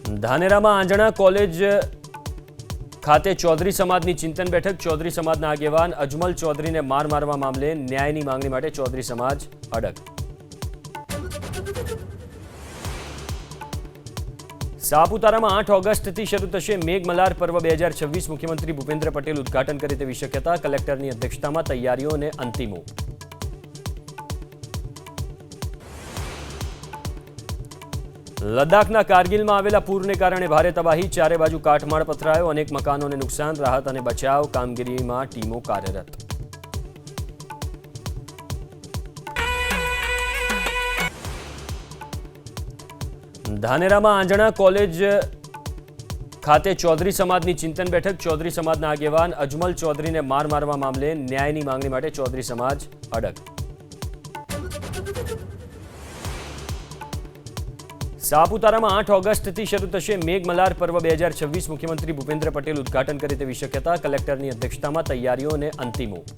ધાનેરામાં આંજણા college ખાતે ચૌધરી સમાજની ચિંતન બેઠક। ચૌધરી સમાજના આગેવાન અજમલ ચૌધરીને માર મારવા મામલે ન્યાયની માંગણી માટે ચૌધરી સમાજ અડગ। સાપુતારામાં 8 ઓગસ્ટથી શરૂ થશે મેઘમલ્હાર પર્વ 2026। મુખ્યમંત્રી ભૂપેન્દ્ર પટેલ ઉદ્ઘાટન કરે તેવી શક્યતા। કલેક્ટરની અધ્યક્ષતામાં તૈયારીઓને અંતિમ ઓપ। લદ્દાખના કારગિલમાં આવેલા પૂરને કારણે ભારે તબાહી। ચારે બાજુ કાટમાળ પથરાયો। અનેક મકાનોને નુકસાન। રાહત અને બચાવ કામગીરીમાં ટીમો કાર્યરત। ધાનેરામાં આંજણા કોલેજ ખાતે ચૌધરી સમાજની ચિંતન બેઠક। ચૌધરી સમાજના આગેવાન અજમલ ચૌધરીને માર મારવા મામલે ન્યાયની માંગણી માટે ચૌધરી સમાજ અડગ। સાપુતારામાં 8 ઓગસ્ટથી શરૂ થશે મેઘમલ્હાર પર્વ 2026। મુખ્યમંત્રી ભૂપેન્દ્ર પટેલ ઉદ્ઘાટન કરે તેવી શક્યતા। કલેક્ટરની અધ્યક્ષતામાં તૈયારીઓને અંતિમ ઓપ।